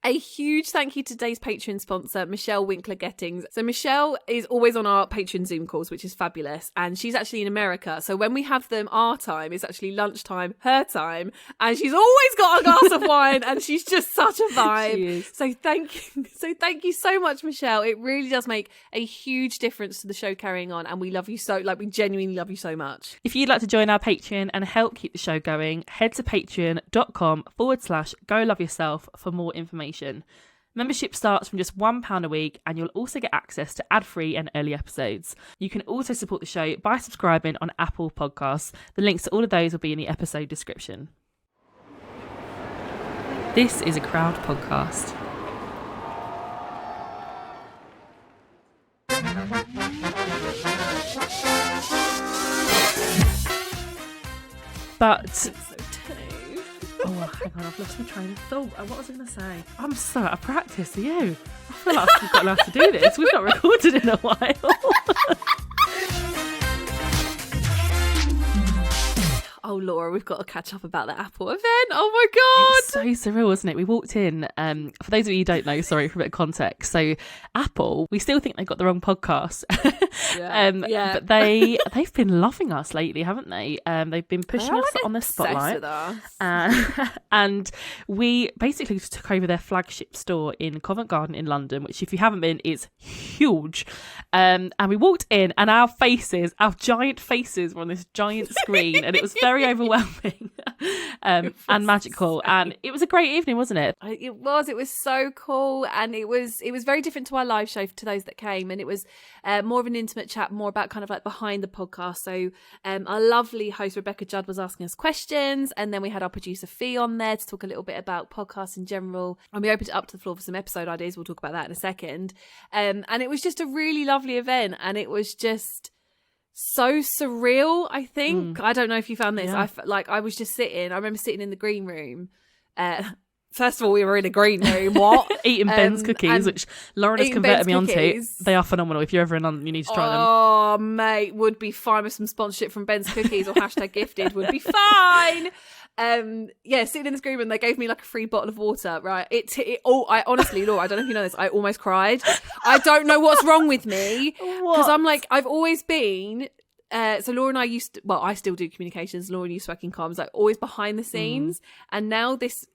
A huge thank you to today's Patreon sponsor, Michelle Winkler-Gettings. So Michelle is always on our Patreon Zoom calls, which is fabulous. And she's actually in America. So when we have them, our time is actually lunchtime, her time. And she's always got a glass of wine and she's just such a vibe. She is. So thank you so much, Michelle. It really does make a huge difference to the show carrying on. And we love you we genuinely love you so much. If you'd like to join our Patreon and help keep the show going, head to patreon.com/GoLoveYourself for more information. Membership starts from just £1 a week and you'll also get access to ad-free and early episodes. You can also support the show by subscribing on Apple Podcasts. The links to all of those will be in the episode description. This is a Crowd podcast. But oh, hang on, I've lost my train of thought. What was I going to say? I'm so out of practice. Are you? I feel like we've got enough to do this. We've not recorded in a while. Oh, Laura, we've got to catch up about the Apple event. Oh, my God. It was so surreal, wasn't it? We walked in, for those of you who don't know, sorry for a bit of context. So Apple, we still think they got the wrong podcast. Yeah. But they've been loving us lately, haven't they? They've been pushing us on the spotlight. And we basically took over their flagship store in Covent Garden in London, which if you haven't been, is huge. And we walked in and our giant faces were on this giant screen and it was very overwhelming and magical. And it was a great evening, wasn't it? It was so cool. And it was very different to our live show to those that came. And it was more of an intimate chat, more about kind of like behind the podcast. So our lovely host, Rebecca Judd, was asking us questions. And then we had our producer Fee on there to talk a little bit about podcasts in general. And we opened it up to the floor for some episode ideas. We'll talk about that in a second. And it was just a really lovely event. And it was just so surreal, I think. I don't know if you found this. Yeah. I was just sitting. I remember sitting in the green room. First of all, we were in a green room. What? Eating Ben's cookies, which Lauren has converted me onto. They are phenomenal. If you're ever in London, you need to try them. Oh, mate, would be fine with some sponsorship from Ben's Cookies or #gifted would be fine. Sitting in this green room, they gave me like a free bottle of water, right? I honestly, Laura, I don't know if you know this, I almost cried. I don't know what's wrong with me. Because I'm like, I've always been... so Laura and I I still do communications. Laura used to work in comms, like always behind the scenes. And now this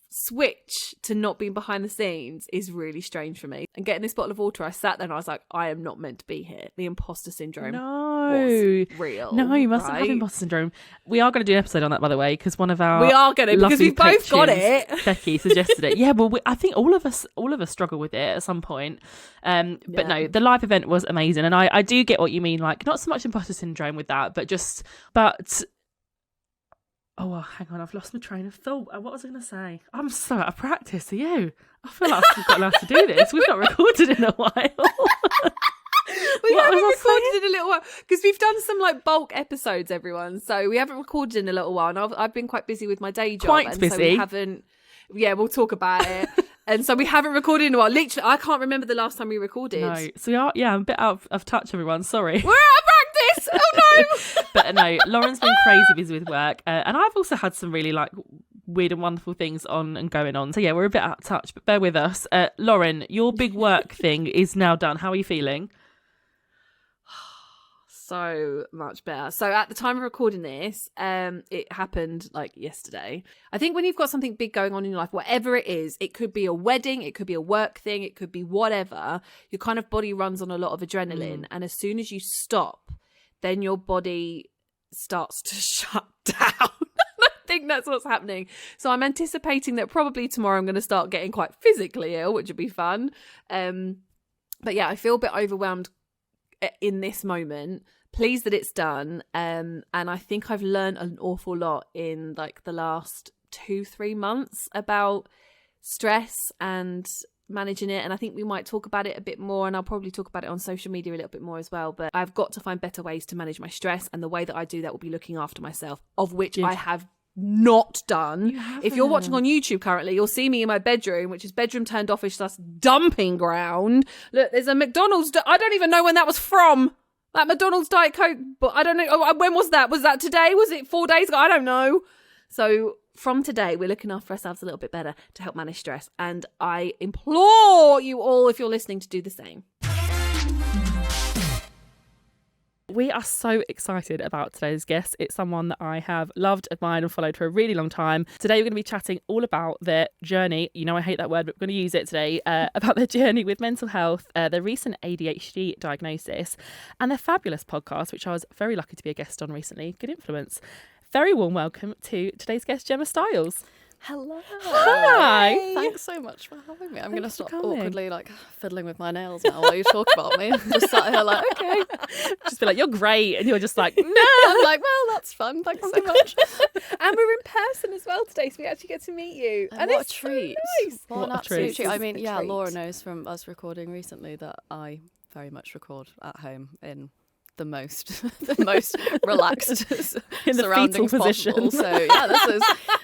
switch to not being behind the scenes is really strange for me. And getting this bottle of water, I sat there and I was like, I am not meant to be here. The imposter syndrome was real. No, you mustn't have imposter syndrome. We are going to do an episode on that, by the way, because one of our because we've both got it. Becky suggested it. Yeah, well, I think all of us struggle with it at some point. But no, the live event was amazing, and I do get what you mean. Like, not so much imposter syndrome with that, but. Oh, hang on, I've lost my train of thought. What was I going to say? I'm so out of practice. Are you? I feel like we've got enough to do this. We've not recorded in a while. We haven't recorded in a little while because we've done some like bulk episodes, everyone. So we haven't recorded in a little while, and I've been quite busy with my day job. Quite busy. So we haven't. Yeah, we'll talk about it. And so we haven't recorded in a while. Literally, I can't remember the last time we recorded. No, so we are. Yeah, I'm a bit out of touch, everyone. Sorry. We're out of practice. Oh no. But no, Lauren's been crazy busy with work, and I've also had some really like weird and wonderful things on and going on. So yeah, we're a bit out of touch, but bear with us. Lauren, your big work thing is now done. How are you feeling? So much better. So at the time of recording this, it happened like yesterday. I think when you've got something big going on in your life, whatever it is, it could be a wedding, it could be a work thing, it could be whatever, your kind of body runs on a lot of adrenaline. And as soon as you stop, then your body starts to shut down. I think that's what's happening. So I'm anticipating that probably tomorrow I'm going to start getting quite physically ill, which would be fun. But yeah, I feel a bit overwhelmed in this moment. Pleased that it's done. And I think I've learned an awful lot in like the last 2-3 months about stress and managing it. And I think we might talk about it a bit more, and I'll probably talk about it on social media a little bit more as well. But I've got to find better ways to manage my stress, and the way that I do that will be looking after myself, of which I have not done. If you're watching on YouTube currently, you'll see me in my bedroom, which is bedroom turned office / dumping ground. Look, there's a McDonald's. I don't even know when that was from. That McDonald's Diet Coke, but I don't know. Oh, when was that? Was that today? Was it 4 days ago? I don't know. So from today, we're looking after ourselves a little bit better to help manage stress. And I implore you all, if you're listening, to do the same. We are so excited about today's guest. It's someone that I have loved, admired and followed for a really long time. Today we're going to be chatting all about their journey. You know I hate that word, but we're going to use it today. About their journey with mental health, their recent ADHD diagnosis and their fabulous podcast, which I was very lucky to be a guest on recently, Good Influence. Very warm welcome to today's guest, Gemma Styles. Hello. Hi. Thanks so much for having me. I'm going to stop awkwardly fiddling with my nails now while you talk about me. I'm just sat here like, okay. Just be like, you're great. And you're just like, no. I'm like, well, that's fun. Thanks so much. And we're in person as well today, so we actually get to meet you. And what a treat. So nice. What an absolute treat. I mean, treat. Laura knows from us recording recently that I very much record at home in the most relaxed in the surroundings fetal position. Possible. So yeah,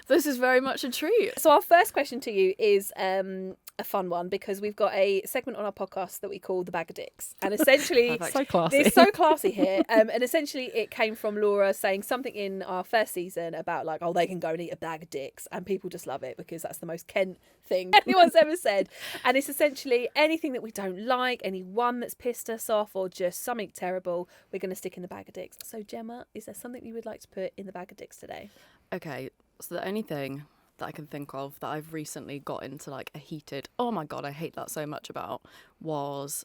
this is very much a treat. So our first question to you is a fun one, because we've got a segment on our podcast that we call the Bag of Dicks, and essentially so classy. It's so classy here. And essentially it came from Laura saying something in our first season about like, oh, they can go and eat a bag of dicks, and people just love it because that's the most Kent thing anyone's ever said. And it's essentially anything that we don't like, anyone that's pissed us off or just something terrible, we're going to stick in the bag of dicks. So Gemma, is there something you would like to put in the bag of dicks today? Okay, so the only thing that I can think of that I've recently got into like a heated, oh my God, I hate that so much about, was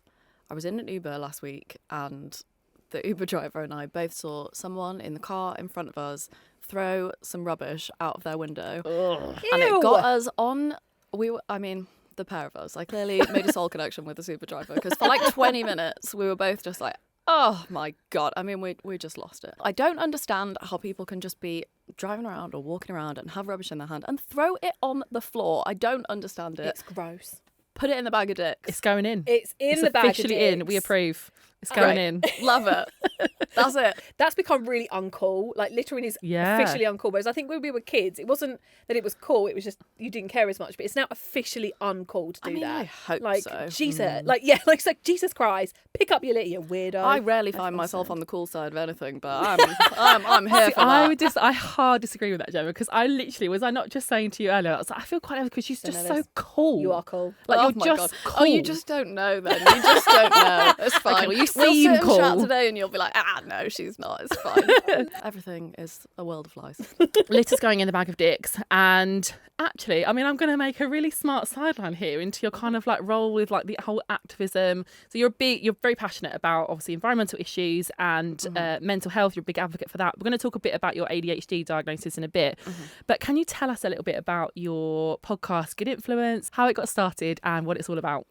I was in an Uber last week and the Uber driver and I both saw someone in the car in front of us throw some rubbish out of their window. And it got us on, the pair of us, I clearly made a soul connection with this Uber driver, because for like 20 minutes we were both just like, oh my God. I mean, we just lost it. I don't understand how people can just be driving around or walking around and have rubbish in their hand and throw it on the floor. I don't understand it. It's gross. Put it in the bag of dicks. It's going in. It's the bag of dicks. Officially in. We approve. It's going in. Love it. That's it. That's become really uncool. Like littering is officially uncool. Whereas I think when we were kids, it wasn't that it was cool. It was just you didn't care as much. But it's now officially uncool to do that. I hope like, so. Jesus, it's like Jesus Christ, pick up your litter, you weirdo. I rarely find myself on the cool side of anything, but I'm here for that. I hard disagree with that, Gemma, because I literally was I not just saying to you earlier, I was like, I feel quite because she's just so cool. You are cool. Like oh you're just God. cool. Oh, you just don't know then. You just don't know. It's fine. Okay, well, you we'll seem sit cool. and chat today and you'll be like, no, she's not. It's fine. Everything is a world of lies. Litter's going in the bag of dicks. And actually, I mean, I'm going to make a really smart sideline here into your kind of like role with like the whole activism. So you're very passionate about obviously environmental issues and mental health. You're a big advocate for that. We're going to talk a bit about your ADHD diagnosis in a bit. But can you tell us a little bit about your podcast, Good Influence, how it got started and what it's all about?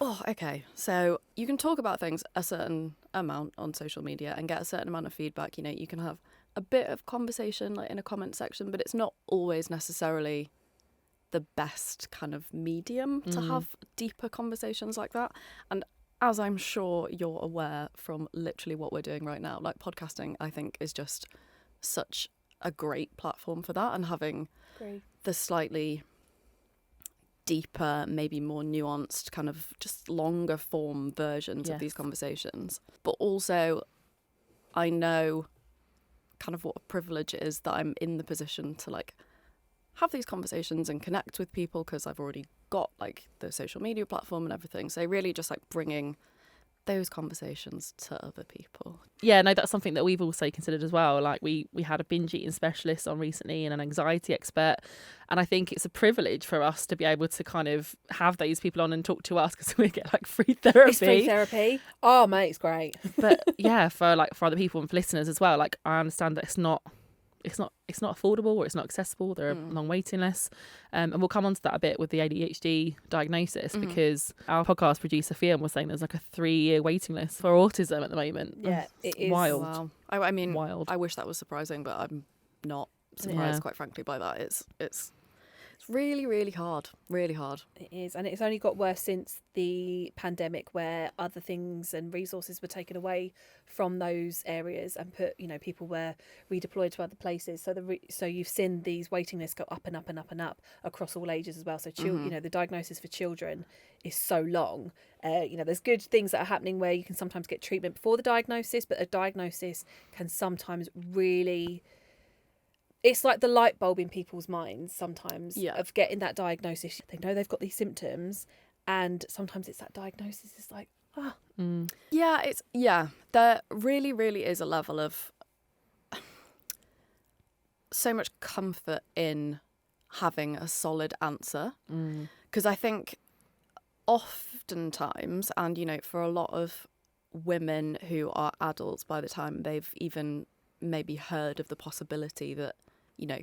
Oh, okay. So you can talk about things a certain amount on social media and get a certain amount of feedback. You know, you can have a bit of conversation like in a comment section, but it's not always necessarily the best kind of medium to have deeper conversations like that. And as I'm sure you're aware from literally what we're doing right now, like podcasting, I think is just such a great platform for that, and having the slightly deeper, maybe more nuanced, kind of just longer form versions of these conversations. But also, I know kind of what a privilege it is that I'm in the position to like have these conversations and connect with people, because I've already got like the social media platform and everything. So really just like bringing those conversations to other people. Yeah, no, that's something that we've also considered as well. Like we had a binge eating specialist on recently and an anxiety expert, and I think it's a privilege for us to be able to kind of have those people on and talk to us, because we get like free therapy. It's free therapy. Oh mate, it's great. But yeah, for other people and for listeners as well, like I understand that it's not affordable or it's not accessible. There are long waiting lists, and we'll come on to that a bit with the ADHD diagnosis, because our podcast producer Fiona was saying there's like a 3-year waiting list for autism at the moment. Yeah, it is wild. Wow. I mean, wild. I wish that was surprising, but I'm not surprised, quite frankly, by that. It's really, really hard. Really hard. It is, and it's only got worse since the pandemic, where other things and resources were taken away from those areas and people were redeployed to other places. So you've seen these waiting lists go up and up and up and up across all ages as well. So the diagnosis for children is so long. There's good things that are happening where you can sometimes get treatment before the diagnosis, but a diagnosis can sometimes really it's like the light bulb in people's minds sometimes Yeah. of getting that diagnosis. They know they've got these symptoms, and sometimes it's that diagnosis is like, Yeah, there really, really is a level of so much comfort in having a solid answer. Because I think oftentimes, and, you know, for a lot of women who are adults by the time they've even maybe heard of the possibility that, you know,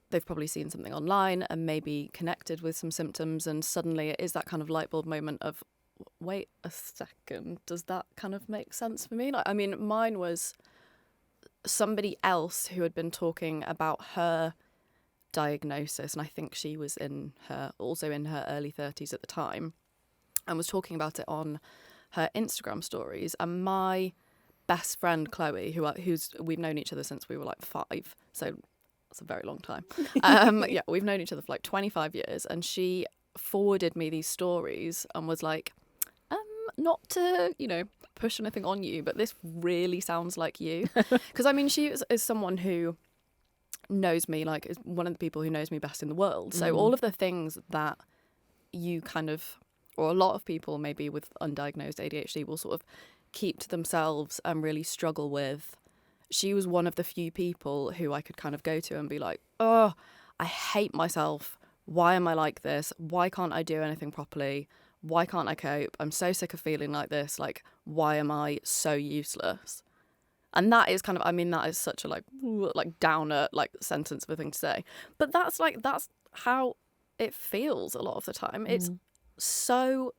they've probably seen something online and maybe connected with some symptoms, and suddenly it is that kind of light bulb moment of, wait a second, does that kind of make sense for me? Like, I mean, mine was somebody else who had been talking about her diagnosis, and I think she was also in her early 30s at the time, and was talking about it on her Instagram stories. And my best friend Chloe, we've known each other since we were like 5, so that's a very long time. Yeah, we've known each other for like 25 years, and she forwarded me these stories and was like, not to, you know, push anything on you, but this really sounds like you. Because I mean, she is someone who knows me, like, is one of the people who knows me best in the world. So all of the things that you kind of, or a lot of people maybe with undiagnosed ADHD will sort of keep to themselves and really struggle with, she was one of the few people who I could kind of go to and be like, oh, I hate myself. Why am I like this? Why can't I do anything properly? Why can't I cope? I'm so sick of feeling like this. Like, why am I so useless? And that is kind of, I mean, that is such a like downer like sentence of a thing to say. But that's how it feels a lot of the time. It's so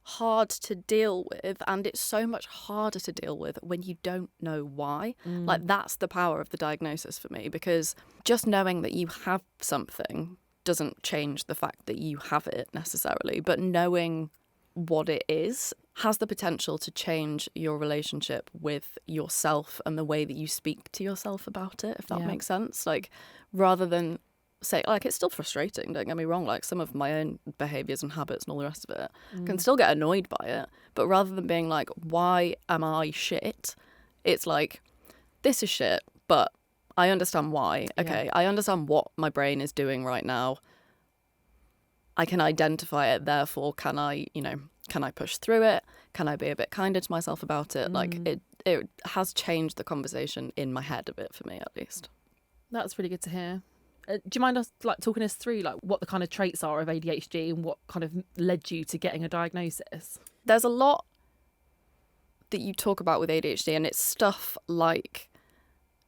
hard to deal with, and it's so much harder to deal with when you don't know why. Like, that's the power of the diagnosis for me, because just knowing that you have something doesn't change the fact that you have it necessarily, but knowing what it is has the potential to change your relationship with yourself and the way that you speak to yourself about it, if that makes sense. Like, rather than say, like, it's still frustrating, don't get me wrong, like, some of my own behaviours and habits and all the rest of it can still get annoyed by it, but rather than being like, why am I shit, it's like, this is shit, but I understand why. Okay, I understand what my brain is doing right now. I can identify it. Therefore, can I push through it? Can I be a bit kinder to myself about it? Like, it has changed the conversation in my head a bit, for me at least. That's really good to hear. Do you mind us like talking us through like what the kind of traits are of ADHD and what kind of led you to getting a diagnosis? There's a lot that you talk about with ADHD, and it's stuff like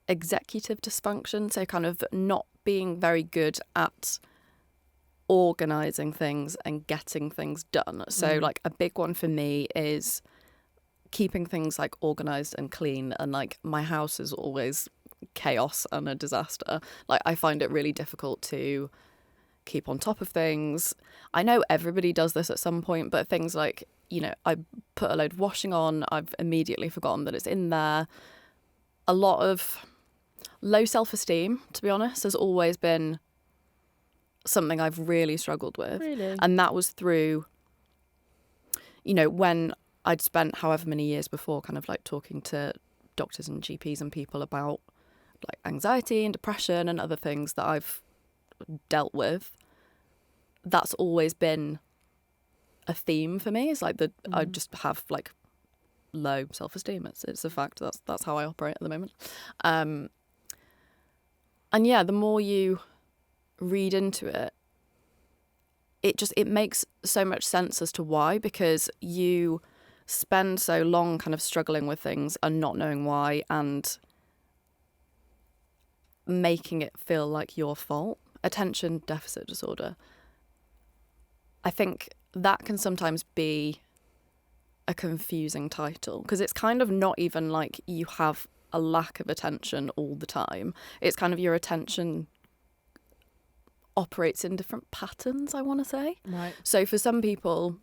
executive dysfunction, so kind of not being very good at organising things and getting things done. So like a big one for me is keeping things like organised and clean, and like my house is always chaos and a disaster. Like, I find it really difficult to keep on top of things. I know everybody does this at some point, but things like, you know, I put a load of washing on, I've immediately forgotten that it's in there. A lot of low self-esteem, to be honest, has always been something I've really struggled with. Really? And that was through, you know, when I'd spent however many years before kind of like talking to doctors and GPs and people about like anxiety and depression and other things that I've dealt with. That's always been a theme for me. It's like I just have like low self-esteem. It's a fact. That's how I operate at the moment. And yeah, the more you read into it, it makes so much sense as to why, because you spend so long kind of struggling with things and not knowing why and making it feel like your fault. Attention deficit disorder. I think that can sometimes be a confusing title, because it's kind of not even like you have a lack of attention all the time. It's kind of your attention operates in different patterns, I want to say. Right. So for some people,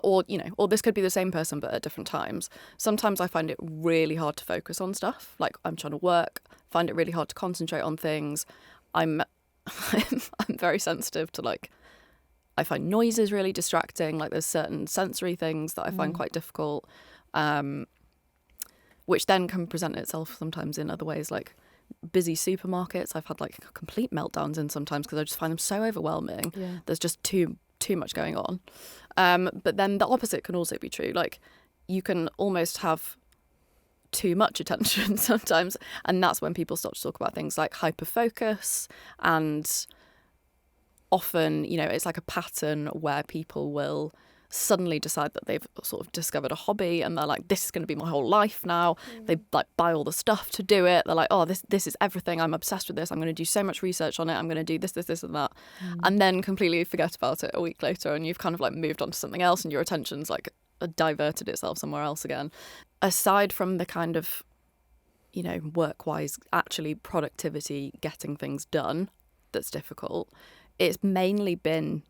or this could be the same person but at different times. Sometimes I find it really hard to focus on stuff. Like, I'm trying to work, find it really hard to concentrate on things. I'm very sensitive to, like, I find noises really distracting. Like, there's certain sensory things that I find quite difficult, which then can present itself sometimes in other ways, like busy supermarkets. I've had like complete meltdowns in sometimes because I just find them so overwhelming. There's just too much going on. But then the opposite can also be true. Like you can almost have too much attention sometimes, and that's when people start to talk about things like hyperfocus, and often, you know, it's like a pattern where people will suddenly decide that they've sort of discovered a hobby and they're like, this is going to be my whole life now. They like buy all the stuff to do it. They're like, oh, this is everything. I'm obsessed with this. I'm going to do so much research on it. I'm going to do this and that. And then completely forget about it a week later, and you've kind of like moved on to something else and your attention's like diverted itself somewhere else again. Aside from the kind of, you know, work-wise, actually productivity, getting things done that's difficult, it's mainly been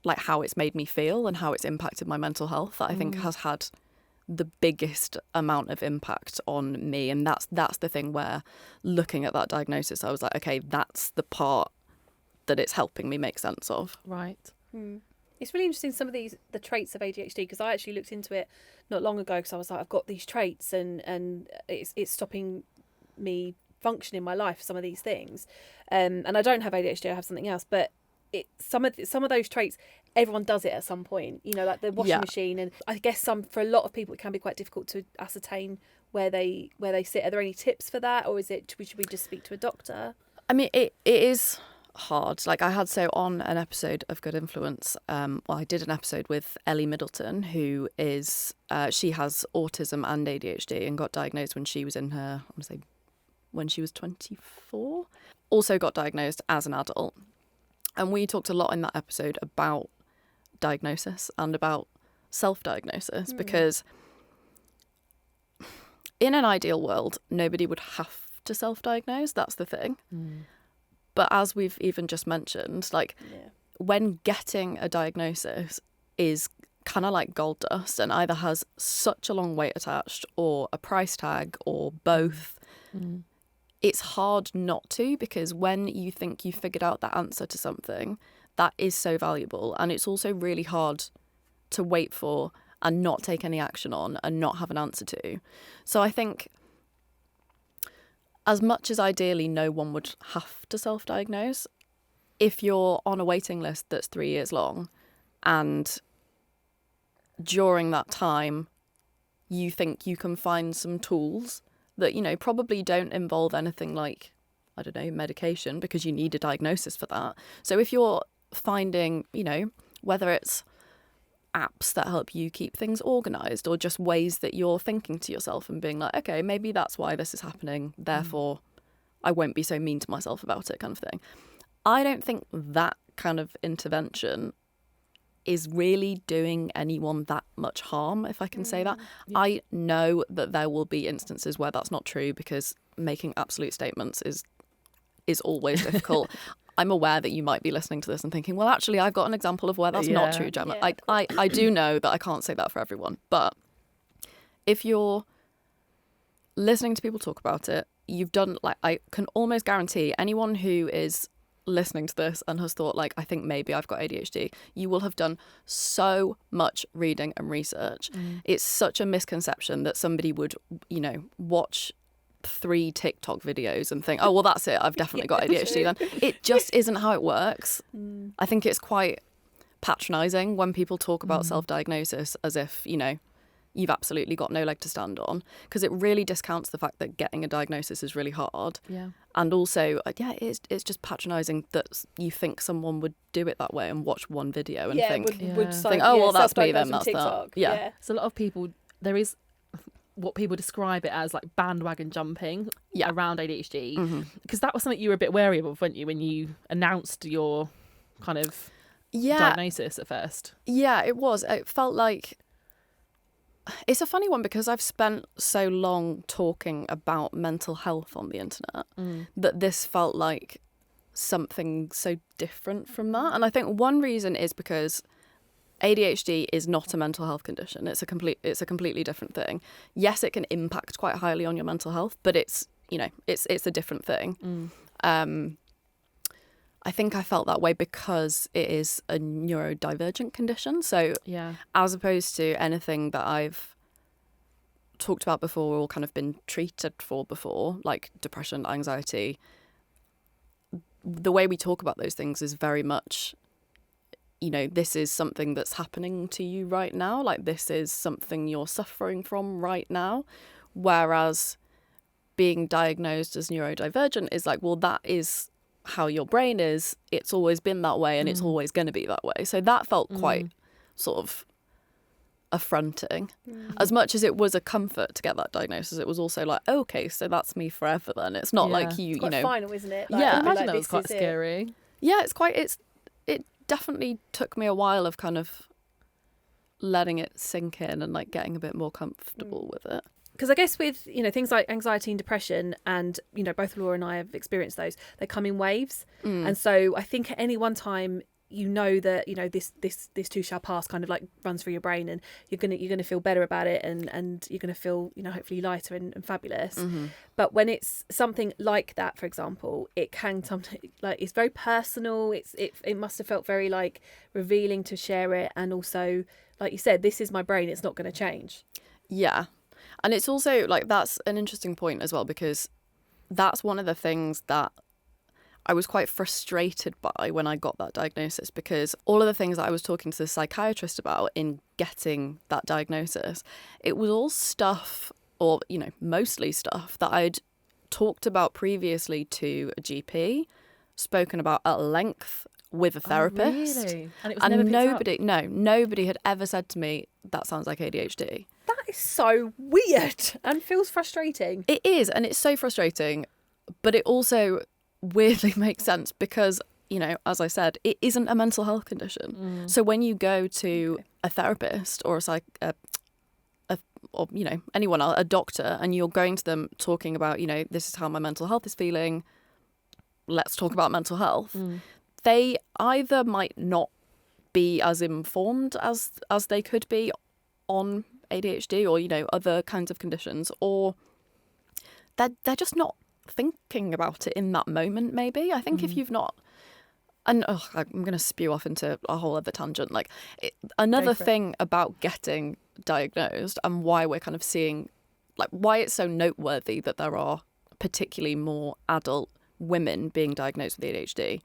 like how it's made me feel and how it's impacted my mental health that I think has had the biggest amount of impact on me. And that's the thing where, looking at that diagnosis, I was like, okay, that's the part that it's helping me make sense of. Right. It's really interesting, some of the traits of ADHD, because I actually looked into it not long ago, because I was like, I've got these traits and it's stopping me function in my life, some of these things. And I don't have ADHD, I have something else, but some of those traits, everyone does it at some point, you know, like the washing machine. And I guess for a lot of people it can be quite difficult to ascertain where they sit. Are there any tips for that, or should we just speak to a doctor? I mean, it is hard. Like I had on an episode of Good Influence, I did an episode with Ellie Middleton, who is she has autism and ADHD and got diagnosed when she was when she was 24. Also got diagnosed as an adult. And we talked a lot in that episode about diagnosis and about self-diagnosis, because in an ideal world, nobody would have to self-diagnose. That's the thing. But as we've even just mentioned, like when getting a diagnosis is kind of like gold dust and either has such a long wait attached or a price tag or both, it's hard not to, because when you think you figured out that answer to something, that is so valuable. And it's also really hard to wait for and not take any action on and not have an answer to. So I think, as much as ideally no one would have to self-diagnose, if you're on a waiting list that's 3 years long and during that time you think you can find some tools that, you know, probably don't involve anything like, I don't know, medication, because you need a diagnosis for that. So if you're finding, you know, whether it's apps that help you keep things organised or just ways that you're thinking to yourself and being like, okay, maybe that's why this is happening, therefore I won't be so mean to myself about it, kind of thing. I don't think that kind of intervention is really doing anyone that much harm, if I can say that. I know that there will be instances where that's not true, because making absolute statements is always difficult. I'm aware that you might be listening to this and thinking, well, actually, I've got an example of where that's not true, Gemma. I do know that I can't say that for everyone. But if you're listening to people talk about it, you've done, like, I can almost guarantee anyone who is listening to this and has thought, like, I think maybe I've got ADHD, you will have done so much reading and research. It's such a misconception that somebody would, you know, watch 3 TikTok videos and think, oh, well, that's it, I've definitely got ADHD then. It just isn't how it works. I think it's quite patronising when people talk about self-diagnosis as if, you know, you've absolutely got no leg to stand on, because it really discounts the fact that getting a diagnosis is really hard. And also, it's just patronising that you think someone would do it that way and watch one video and think, oh, well, that's me then, that's TikTok. that. So a lot of people, there is what people describe it as, like, bandwagon jumping around ADHD, because that was something you were a bit wary of, weren't you, when you announced your kind of diagnosis at first? Yeah, it was. It felt like, it's a funny one, because I've spent so long talking about mental health on the internet that this felt like something so different from that. And I think one reason is because ADHD is not a mental health condition. It's a completely different thing. Yes, it can impact quite highly on your mental health, but it's, you know, it's a different thing. I think I felt that way because it is a neurodivergent condition. So as opposed to anything that I've talked about before or kind of been treated for before, like depression, anxiety, the way we talk about those things is very much, you know, this is something that's happening to you right now. Like, this is something you're suffering from right now. Whereas being diagnosed as neurodivergent is like, well, that is how your brain is. It's always been that way and it's always going to be that way. So that felt quite sort of affronting. As much as it was a comfort to get that diagnosis, it was also like, okay, so that's me forever then. It's not like it's you quite know, final, isn't it? Like, yeah, I imagine like, that was quite scary. Yeah, it definitely took me a while of kind of letting it sink in and like getting a bit more comfortable with it. Because I guess with, you know, things like anxiety and depression, and, you know, both Laura and I have experienced those, they come in waves. And so I think at any one time, you know that, you know, this too shall pass kind of like runs through your brain, and you're gonna feel better about it, and you're gonna feel, you know, hopefully lighter and fabulous. But when it's something like that, for example, it can sometimes, like, it's very personal. It must have felt very like revealing to share it, and also, like you said, this is my brain. It's not going to change. Yeah, and it's also like, that's an interesting point as well, because that's one of the things that I was quite frustrated by when I got that diagnosis, because all of the things that I was talking to the psychiatrist about in getting that diagnosis, it was all stuff, or, you know, mostly stuff that I'd talked about previously to a GP, spoken about at length with a therapist. Oh, really? And it was never picked up? nobody had ever said to me, that sounds like ADHD. That is so weird and feels frustrating. It is, and it's so frustrating, but it also weirdly makes sense because, you know, as I said, it isn't a mental health condition. So when you go to a therapist or or, you know, anyone else, a doctor, and you're going to them talking about, you know, this is how my mental health is feeling, let's talk about mental health, they either might not be as informed as they could be on ADHD or, you know, other kinds of conditions, or they're just not thinking about it in that moment. Maybe I think if you've not, and I'm going to spew off into a whole other tangent, like another thing about getting diagnosed and why we're kind of seeing, like, why it's so noteworthy that there are particularly more adult women being diagnosed with ADHD.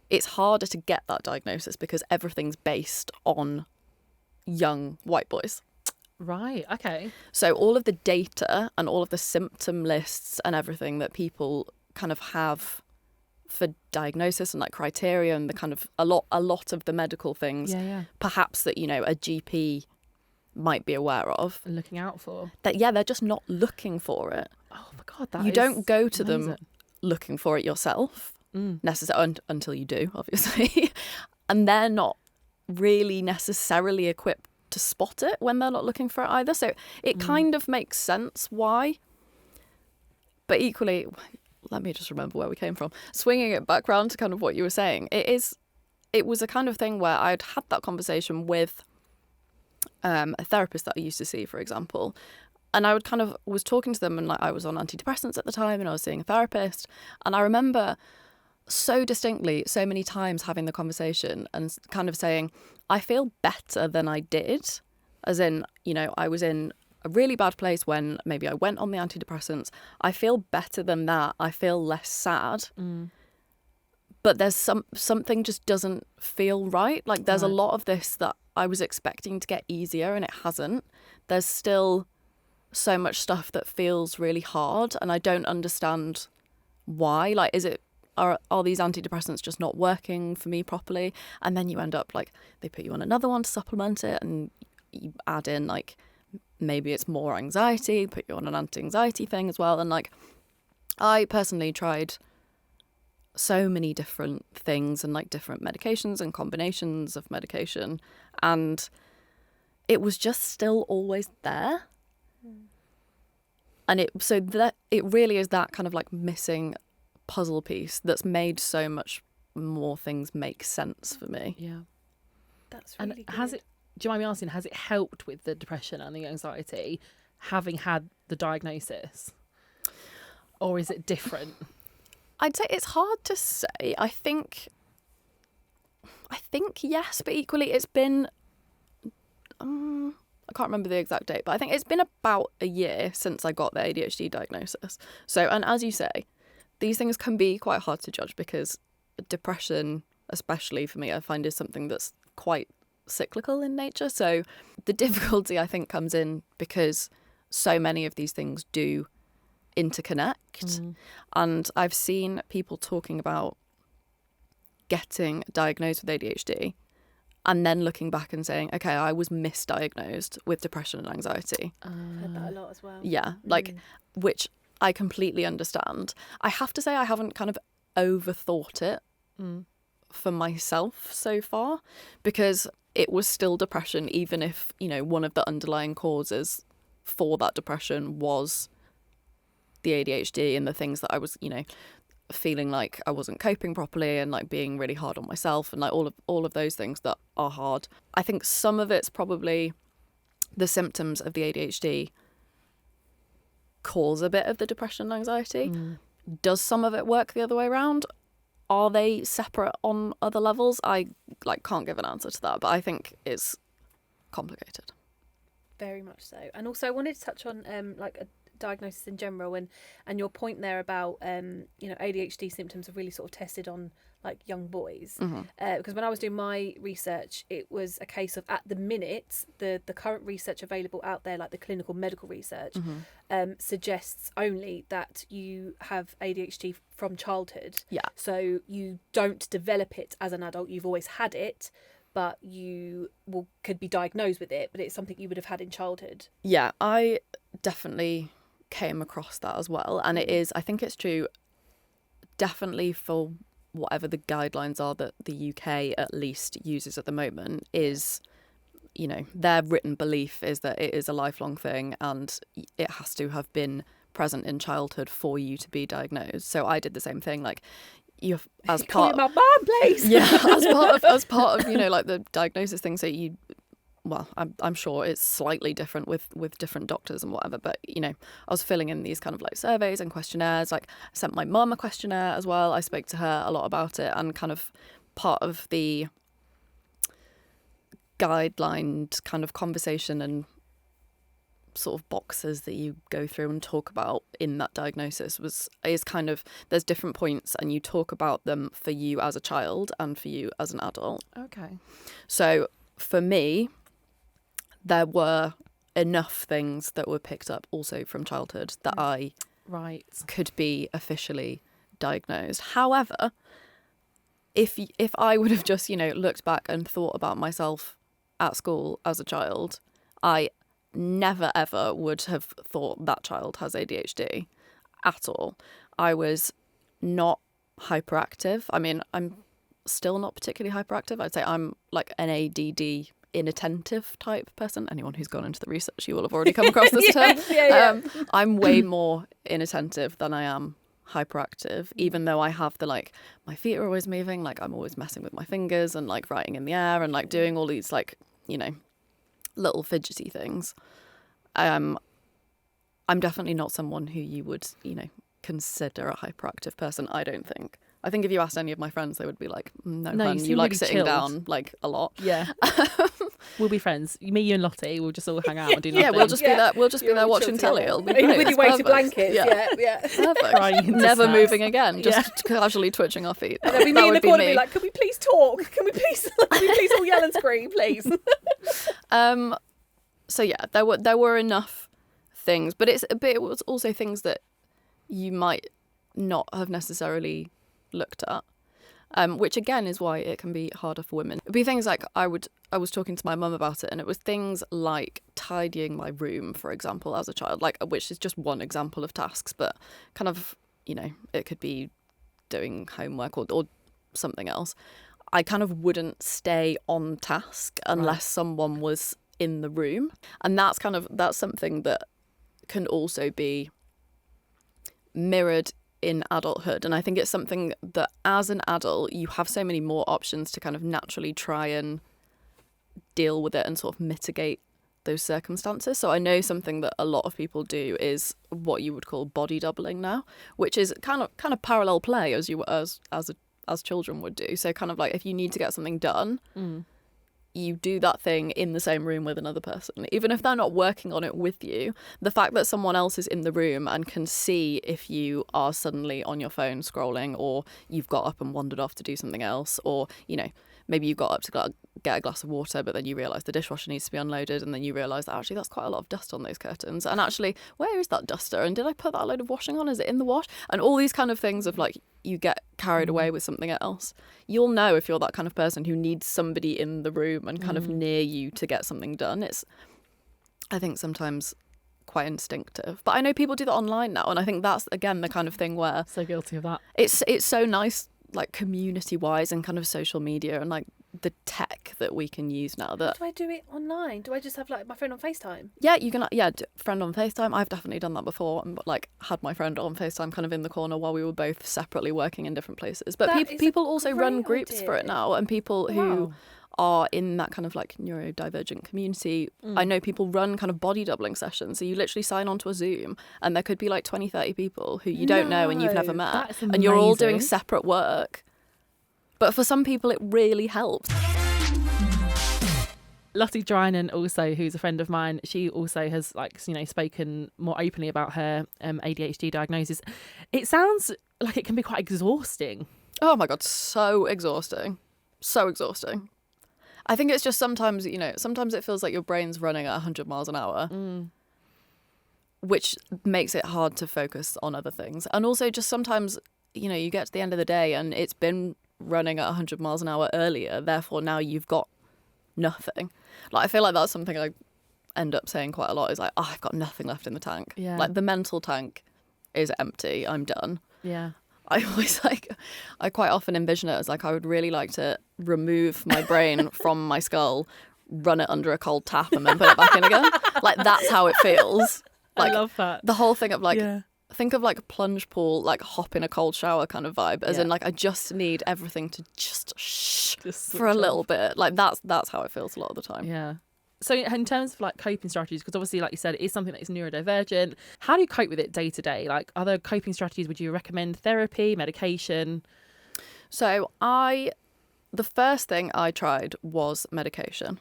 It's harder to get that diagnosis because everything's based on young white boys. Right, okay. So all of the data and all of the symptom lists and everything that people kind of have for diagnosis and like criteria and the kind of a lot of the medical things, perhaps that, you know, a GP might be aware of, Looking out for. that they're just not looking for it. Oh my God, that You is don't go to them amazing. looking for it yourself, necessarily, until you do, obviously. And they're not really necessarily equipped to spot it when they're not looking for it either. So it kind of makes sense why. But equally, let me just remember where we came from. Swinging it back round to kind of what you were saying, it was a kind of thing where I'd had that conversation with a therapist that I used to see, for example. And I was talking to them, and like I was on antidepressants at the time and I was seeing a therapist. And I remember so distinctly, so many times having the conversation and kind of saying, I feel better than I did. As in, you know, I was in a really bad place when maybe I went on the antidepressants. I feel better than that. I feel less sad. But there's something just doesn't feel right. Like there's a lot of this that I was expecting to get easier and it hasn't. There's still so much stuff that feels really hard and I don't understand why. Like, are these antidepressants just not working for me properly? And then you end up like, they put you on another one to supplement it and you add in like, maybe it's more anxiety, put you on an anti-anxiety thing as well. And like, I personally tried so many different things and like different medications and combinations of medication, and it was just still always there. And it really is that kind of like missing puzzle piece that's made so much more things make sense for me. Yeah. That's really and good. Do you mind me asking, has it helped with the depression and the anxiety having had the diagnosis? Or is it different? I'd say it's hard to say. I think yes, but equally it's been I can't remember the exact date, but I think it's been about a year since I got the ADHD diagnosis. So, and as you say, these things can be quite hard to judge because depression, especially for me, I find is something that's quite cyclical in nature. So the difficulty, I think, comes in because so many of these things do interconnect. And I've seen people talking about getting diagnosed with ADHD and then looking back and saying, okay, I was misdiagnosed with depression and anxiety. I've heard that a lot as well. Yeah, like, which I completely understand. I have to say I haven't kind of overthought it for myself so far, because it was still depression, even if, you know, one of the underlying causes for that depression was the ADHD and the things that I was, you know, feeling like I wasn't coping properly and like being really hard on myself and like all of those things that are hard. I think some of it's probably the symptoms of the ADHD cause a bit of the depression and anxiety. Does some of it work the other way around? Are they separate on other levels? I like can't give an answer to that, but I think it's complicated. Very much so. And also I wanted to touch on like a diagnosis in general and your point there about you know, ADHD symptoms are really sort of tested on like young boys, because when I was doing my research, it was a case of, at the minute, the current research available out there, like the clinical medical research, suggests only that you have ADHD from childhood. So you don't develop it as an adult, you've always had it, but you could be diagnosed with it, but it's something you would have had in childhood. Yeah, I definitely came across that as well, and it is, I think it's true definitely for whatever the guidelines are that the UK at least uses at the moment, is, you know, their written belief is that it is a lifelong thing and it has to have been present in childhood for you to be diagnosed. So I did the same thing, like, you as part my mom, please. Yeah, as part of you know, like the diagnosis thing. So you, well, I'm sure it's slightly different with different doctors and whatever, but you know, I was filling in these kind of like surveys and questionnaires. Like, I sent my mum a questionnaire as well. I spoke to her a lot about it, and kind of part of the guidelined kind of conversation and sort of boxes that you go through and talk about in that diagnosis is kind of, there's different points and you talk about them for you as a child and for you as an adult. Okay. So for me, there were enough things that were picked up also from childhood that I could be officially diagnosed. However, if I would have just, you know, looked back and thought about myself at school as a child, I never ever would have thought that child has ADHD at all. I was not hyperactive. I mean, I'm still not particularly hyperactive. I'd say I'm like an ADD, inattentive type person. Anyone who's gone into the research, you will have already come across this term. I'm way more inattentive than I am hyperactive, even though I have the, like, my feet are always moving, like I'm always messing with my fingers and like writing in the air and like doing all these, like, you know, little fidgety things. I'm definitely not someone who you would, you know, consider a hyperactive person, I don't think. I think if you asked any of my friends, they would be like, no, you like really sitting chilled down like a lot. Yeah. We'll be friends. Me, you and Lottie, we'll just all hang out and do nothing. Yeah, we'll just be there watching telly. It'll be great. With your weighted blankets. Yeah. Perfect. Never moving again, just casually twitching our feet. And then me in the corner be like, can we please talk? Can we please all yell and scream, please? So yeah, there were enough things, but it was also things that you might not have necessarily looked at, which again is why it can be harder for women. It'd be things like, I was talking to my mum about it, and it was things like tidying my room, for example, as a child, like, which is just one example of tasks, but kind of, you know, it could be doing homework or something else. I kind of wouldn't stay on task unless someone was in the room, and that's something that can also be mirrored in adulthood. And I think it's something that as an adult you have so many more options to kind of naturally try and deal with it and sort of mitigate those circumstances. So I know something that a lot of people do is what you would call body doubling now, which is kind of parallel play as children would do. So kind of like, if you need to get something done, you do that thing in the same room with another person, even if they're not working on it with you. The fact that someone else is in the room and can see if you are suddenly on your phone scrolling, or you've got up and wandered off to do something else, or, you know, maybe you got up to get a glass of water, but then you realise the dishwasher needs to be unloaded, and then you realise that actually that's quite a lot of dust on those curtains, and actually, where is that duster, and did I put that load of washing on, is it in the wash? And all these kind of things of like, you get carried away with something else. You'll know if you're that kind of person who needs somebody in the room and kind of near you to get something done. It's, I think, sometimes quite instinctive, but I know people do that online now, and I think that's, again, the kind of thing where, so guilty of that. It's so nice, like, community wise, and kind of social media and like the tech that we can use now. That do I do it online? Do I just have like my friend on FaceTime? Yeah, you can. Friend on FaceTime. I've definitely done that before, and like had my friend on FaceTime kind of in the corner while we were both separately working in different places. But people also run groups for it now, and people who are in that kind of like neurodivergent community, I know people run kind of body doubling sessions. So you literally sign on to a Zoom, and there could be like 20, 30 people who you don't know and you've never met, and you're all doing separate work. But for some people, it really helps. Lottie Drynan, also, who's a friend of mine, she also has, like, you know, spoken more openly about her ADHD diagnosis. It sounds like it can be quite exhausting. Oh my God, so exhausting. So exhausting. I think it's just sometimes, you know, sometimes it feels like your brain's running at 100 miles an hour, which makes it hard to focus on other things. And also just sometimes, you know, you get to the end of the day and it's been running at 100 miles an hour earlier, therefore now you've got nothing. Like, I feel like that's something I end up saying quite a lot, is like, oh, I've got nothing left in the tank. Yeah. Like, the mental tank is empty, I'm done. Yeah. I quite often envision it as like, I would really like to remove my brain from my skull, run it under a cold tap, and then put it back in again. Like, that's how it feels. Like, I love that. The whole thing of like, think of like a plunge pool, like hop in a cold shower kind of vibe, as in like, I just need everything to just for a little bit. Like, that's how it feels a lot of the time. Yeah. So in terms of like coping strategies, because obviously, like you said, it is something that is neurodivergent. How do you cope with it day to day? Like, other coping strategies, would you recommend therapy, medication? So the first thing I tried was medication.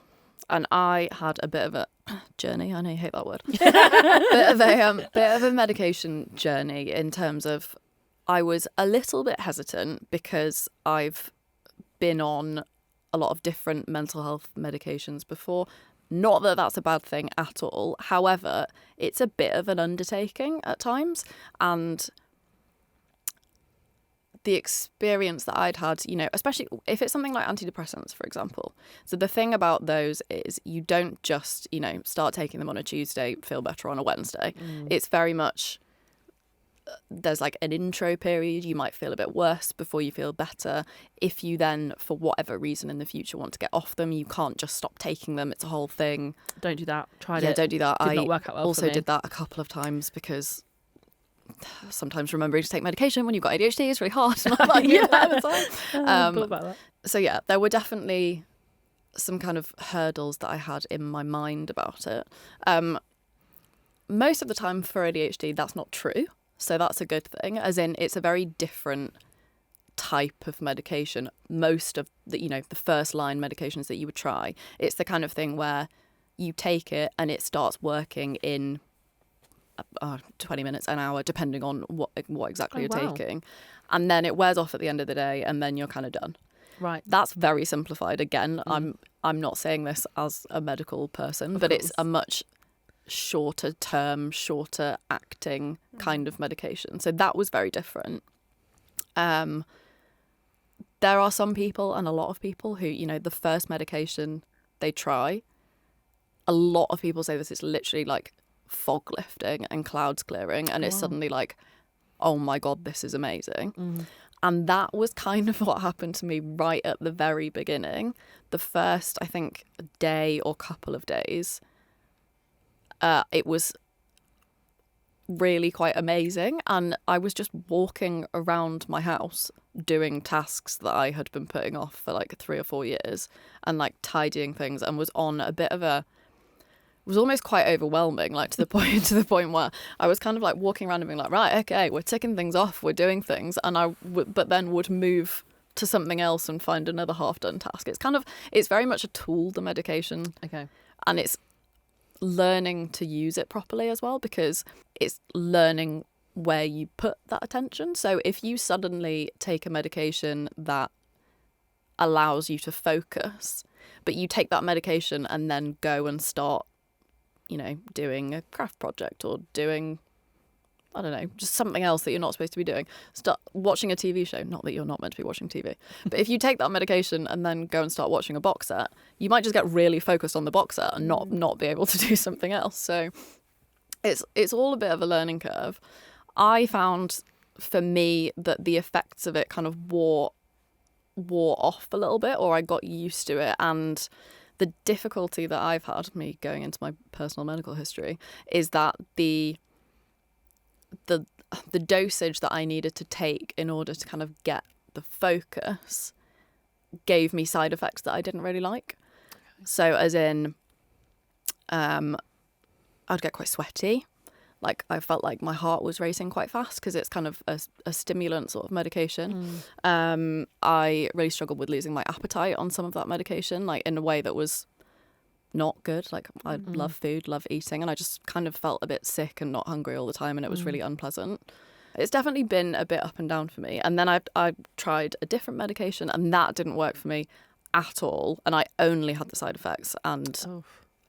And I had a bit of a journey. I know you hate that word. bit of a medication journey, in terms of, I was a little bit hesitant because I've been on a lot of different mental health medications before. Not that that's a bad thing at all. However, it's a bit of an undertaking at times, and the experience that I'd had, you know, especially if it's something like antidepressants, for example. So the thing about those is, you don't just, you know, start taking them on a Tuesday, feel better on a Wednesday. It's very much, there's like an intro period. You might feel a bit worse before you feel better. If you then, for whatever reason in the future, want to get off them, you can't just stop taking them. It's a whole thing. Don't do that. Tried it. Yeah, don't do that. Did not work out well also for me. did that a couple of times, because sometimes remembering to take medication when you've got ADHD is really hard. And I'm like, thought about that. So yeah, there were definitely some kind of hurdles that I had in my mind about it. Most of the time for ADHD, that's not true. So that's a good thing, as in it's a very different type of medication. Most of the, you know, the first line medications that you would try, it's the kind of thing where you take it and it starts working in 20 minutes, an hour, depending on what exactly you're taking. And then it wears off at the end of the day, and then you're kind of done. Right. That's very simplified. Again, I'm not saying this as a medical person, but it's a much shorter term, shorter acting kind of medication. So that was very different. There are some people, and a lot of people, who, you know, the first medication they try, a lot of people say this, it's literally like fog lifting and clouds clearing, and it's suddenly like, oh my God, this is amazing. And that was kind of what happened to me right at the very beginning. The first, I think, day or couple of days, it was really quite amazing. And I was just walking around my house doing tasks that I had been putting off for like 3 or 4 years, and like tidying things, and was on a bit of a, it was almost quite overwhelming, like to the point where I was kind of like walking around and being like, right, okay, we're ticking things off, we're doing things, and but then would move to something else and find another half-done task. It's very much a tool, the medication. Okay. And it's learning to use it properly as well, because it's learning where you put that attention. So if you suddenly take a medication that allows you to focus, but you take that medication and then go and start, doing a craft project or doing, I don't know, just something else that you're not supposed to be doing. Start watching a TV show. Not that you're not meant to be watching TV. But if you take that medication and then go and start watching a box set, you might just get really focused on the box set and not be able to do something else. So it's all a bit of a learning curve. I found for me that the effects of it kind of wore off a little bit, or I got used to it. And the difficulty that I've had, me going into my personal medical history, is that the dosage that I needed to take in order to kind of get the focus gave me side effects that I didn't really like. Okay. So as in, I'd get quite sweaty. Like I felt like my heart was racing quite fast because it's kind of a stimulant sort of medication. I really struggled with losing my appetite on some of that medication, like in a way that was not good. Like I love food, love eating, and I just kind of felt a bit sick and not hungry all the time, and it was really unpleasant. It's definitely been a bit up and down for me. And then I tried a different medication, and that didn't work for me at all, and I only had the side effects. And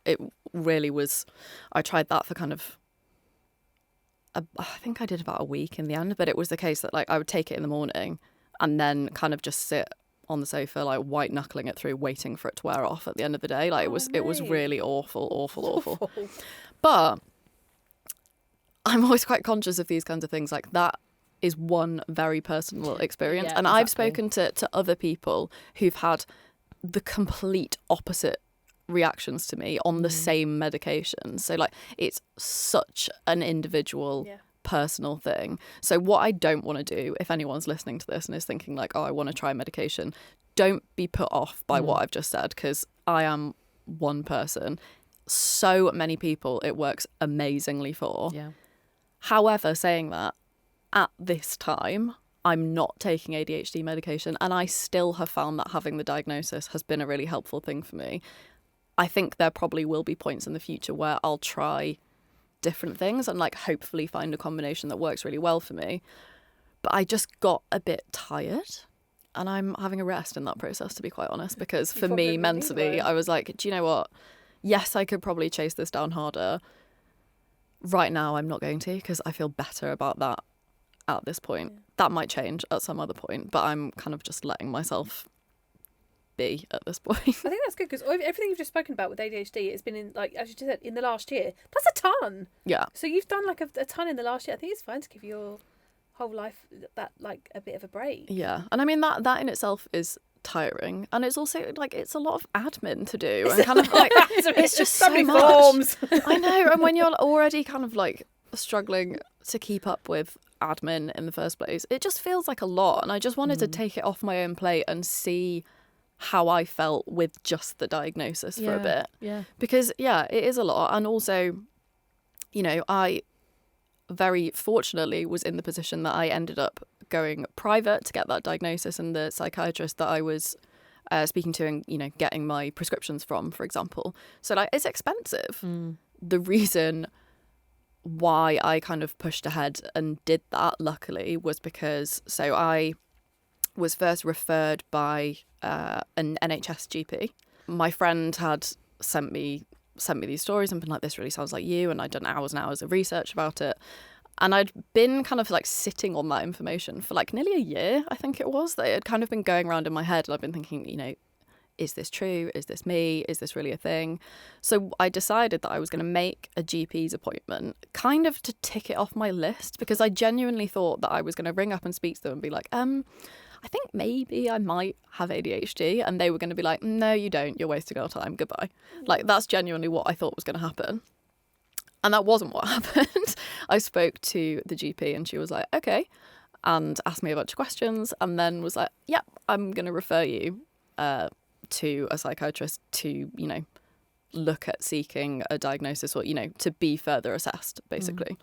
it really was, I tried that for kind of, I think I did about a week in the end, but it was the case that like I would take it in the morning and then kind of just sit on the sofa, like white knuckling it through, waiting for it to wear off at the end of the day. Like it was really awful. But I'm always quite conscious of these kinds of things. Like that is one very personal experience. Yeah, and exactly. I've spoken to other people who've had the complete opposite reactions to me on the same medication. So like it's such an individual personal thing. So what I don't want to do, if anyone's listening to this and is thinking like, oh, I want to try medication, don't be put off by what I've just said, because I am one person. So many people it works amazingly for. However, saying that, at this time I'm not taking ADHD medication, and I still have found that having the diagnosis has been a really helpful thing for me. I think there probably will be points in the future where I'll try different things and like hopefully find a combination that works really well for me. But I just got a bit tired, and I'm having a rest in that process, to be quite honest, because for me mentally I was like, do you know what? Yes, I could probably chase this down harder. Right now I'm not going to, because I feel better about that at this point. That might change at some other point, but I'm kind of just letting myself be at this point. I think that's good, because everything you've just spoken about with ADHD has been in, like, as you just said, in the last year. That's a ton. Yeah. So you've done like a ton in the last year. I think it's fine to give your whole life that like a bit of a break. Yeah. And I mean that in itself is tiring, and it's also like it's a lot of admin to do, and kind of like it's just so many much forms. I know. And when you're already kind of like struggling to keep up with admin in the first place, it just feels like a lot. And I just wanted to take it off my own plate and see how I felt with just the diagnosis for a bit. Yeah. Because it is a lot. And also, I very fortunately was in the position that I ended up going private to get that diagnosis, and the psychiatrist that I was speaking to and getting my prescriptions from, for example. So like it's expensive. The reason why I kind of pushed ahead and did that, luckily, was because I was first referred by an NHS GP. My friend had sent me these stories and been like, this really sounds like you, and I'd done hours and hours of research about it. And I'd been kind of like sitting on that information for like nearly a year, I think it was, that it had kind of been going around in my head, and I've been thinking, is this true? Is this me? Is this really a thing? So I decided that I was going to make a GP's appointment, kind of to tick it off my list, because I genuinely thought that I was going to ring up and speak to them and be like, I think maybe I might have ADHD. And they were going to be like, no, you don't. You're wasting our time. Goodbye. Like, that's genuinely what I thought was going to happen. And that wasn't what happened. I spoke to the GP and she was like, okay, and asked me a bunch of questions, and then was like, yep, I'm going to refer you to a psychiatrist to, look at seeking a diagnosis, or, to be further assessed, basically.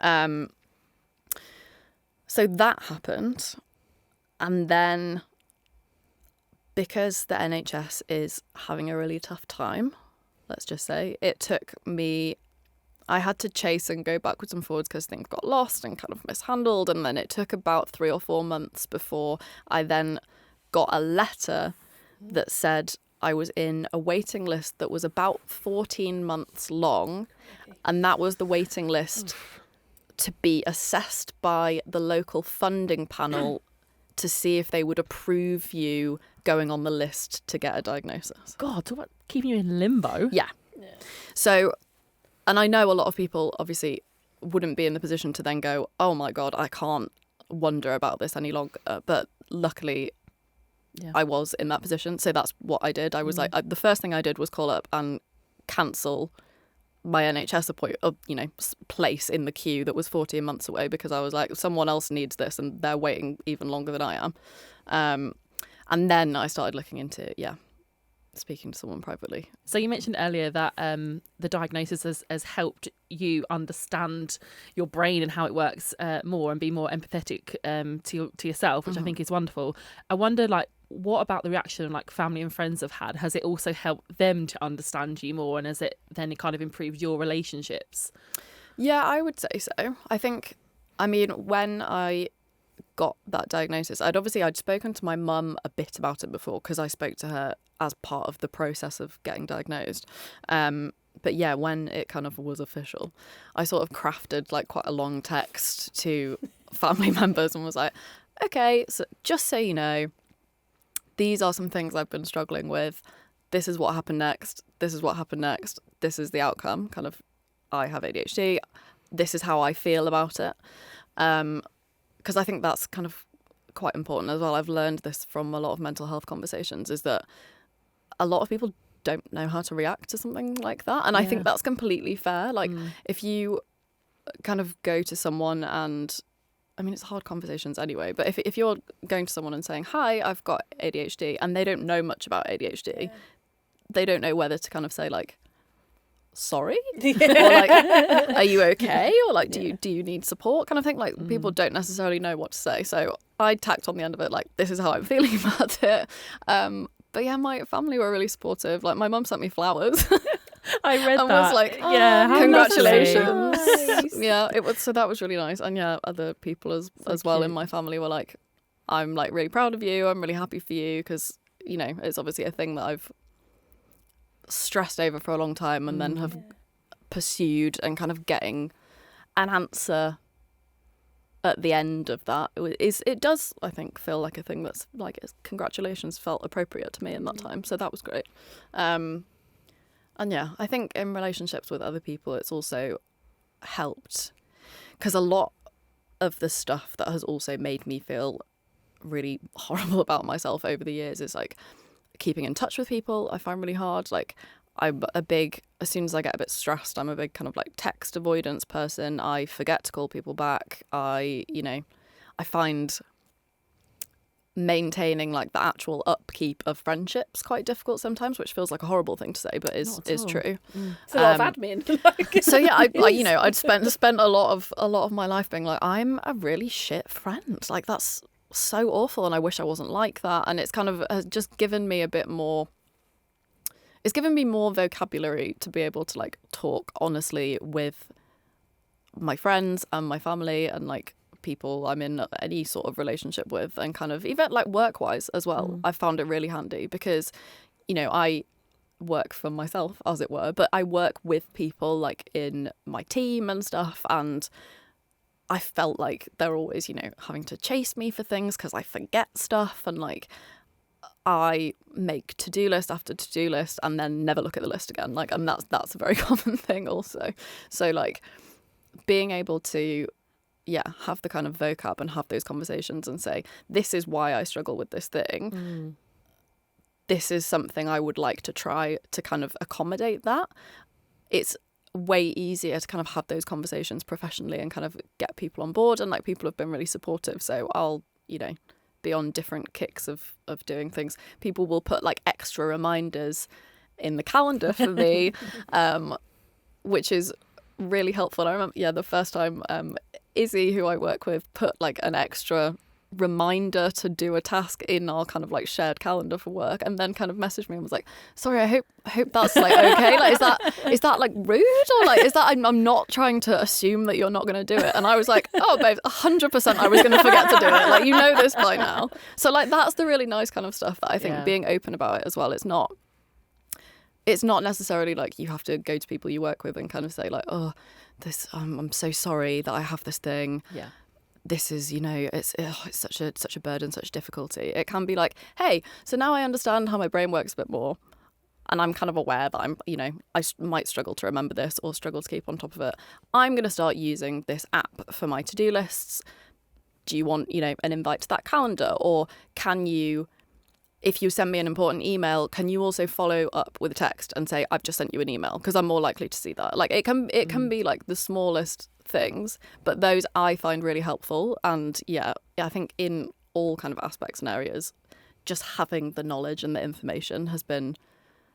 So that happened. And then because the NHS is having a really tough time, let's just say, it took me, I had to chase and go backwards and forwards because things got lost and kind of mishandled. And then it took about 3 or 4 months before I then got a letter that said I was in a waiting list that was about 14 months long. And that was the waiting list to be assessed by the local funding panel to see if they would approve you going on the list to get a diagnosis. God, talk about keeping you in limbo. Yeah. So, and I know a lot of people obviously wouldn't be in the position to then go, oh my God, I can't wonder about this any longer. But luckily, I was in that position. So that's what I did. I was like, the first thing I did was call up and cancel my NHS place in the queue that was 14 months away, because I was like, someone else needs this and they're waiting even longer than I am. And then I started looking into, speaking to someone privately. So you mentioned earlier that the diagnosis has helped you understand your brain and how it works more and be more empathetic to yourself, which I think is wonderful. I wonder, like, what about the reaction like family and friends have had? Has it also helped them to understand you more, and has it then kind of improved your relationships? Yeah, I would say so. I think, I mean, when I got that diagnosis, I'd spoken to my mum a bit about it before, because I spoke to her as part of the process of getting diagnosed. But yeah, when it kind of was official, I sort of crafted like quite a long text to family members and was like, okay, so just so you know, these are some things I've been struggling with. This is what happened next. This is what happened next. This is the outcome. Kind of, I have ADHD. This is how I feel about it. Because I think that's kind of quite important as well. I've learned this from a lot of mental health conversations, is that a lot of people don't know how to react to something like that. And I think that's completely fair. Like, if you kind of go to someone and, I mean, it's hard conversations anyway, but if you're going to someone and saying, hi, I've got ADHD, and they don't know much about ADHD, they don't know whether to kind of say, like, sorry? Or like, are you okay? Or like, do you need support? Kind of thing. Like, people don't necessarily know what to say. So I tacked on the end of it, like, this is how I'm feeling about it. But yeah, my family were really supportive. Like, my mum sent me flowers. I read and that. was like, congratulations. Nice. Yeah, it was, so that was really nice. And yeah, other people as well cute in my family were like, I'm like really proud of you. I'm really happy for you, because, you know, it's obviously a thing that I've stressed over for a long time, and then have pursued, and kind of getting an answer at the end of that it does, I think, feel like a thing that's like, congratulations felt appropriate to me in that time. So that was great. And yeah, I think in relationships with other people, it's also helped, because a lot of the stuff that has also made me feel really horrible about myself over the years is like keeping in touch with people. I find really hard. Like, I'm as soon as I get a bit stressed, I'm a big kind of like text avoidance person. I forget to call people back. I find maintaining like the actual upkeep of friendships quite difficult sometimes, which feels like a horrible thing to say, but is true. It's a lot of admin. So yeah, I'd spent a lot of my life being like, I'm a really shit friend. Like, that's so awful, and I wish I wasn't like that. And it's kind of has just given me a bit more. It's given me more vocabulary to be able to like talk honestly with my friends and my family and like people I'm in any sort of relationship with, and kind of even like work-wise as well. I found it really handy because, you know, I work for myself, as it were, but I work with people like in my team and stuff, and I felt like they're always, you know, having to chase me for things because I forget stuff, and like I make to-do list after to-do list and then never look at the list again. Like, and that's a very common thing also. So like being able to have the kind of vocab and have those conversations and say, this is why I struggle with this thing. This is something I would like to try to kind of accommodate that. It's way easier to kind of have those conversations professionally and kind of get people on board, and like people have been really supportive. So I'll, you know, be on different kicks of doing things. People will put like extra reminders in the calendar for me, which is really helpful. I remember, the first time Izzy, who I work with, put like an extra reminder to do a task in our kind of like shared calendar for work, and then kind of messaged me and was like, sorry, I hope that's like okay, like is that like rude, or like is that I'm not trying to assume that you're not going to do it. And I was like, oh babe, 100% I was going to forget to do it, like you know this by now. So like that's the really nice kind of stuff that I think being open about it as well. It's not necessarily like you have to go to people you work with and kind of say like, oh, this I'm so sorry that I have this thing. Yeah. This is, you know, it's such a burden, such difficulty. It can be like, hey, so now I understand how my brain works a bit more, and I'm kind of aware that I'm, you know, I might struggle to remember this or struggle to keep on top of it. I'm going to start using this app for my to-do lists. Do you want, you know, an invite to that calendar? Or can you, if you send me an important email, can you also follow up with a text and say, I've just sent you an email? Because I'm more likely to see that. Like it can be like the smallest things, but those I find really helpful. And yeah, I think in all kind of aspects and areas, just having the knowledge and the information has been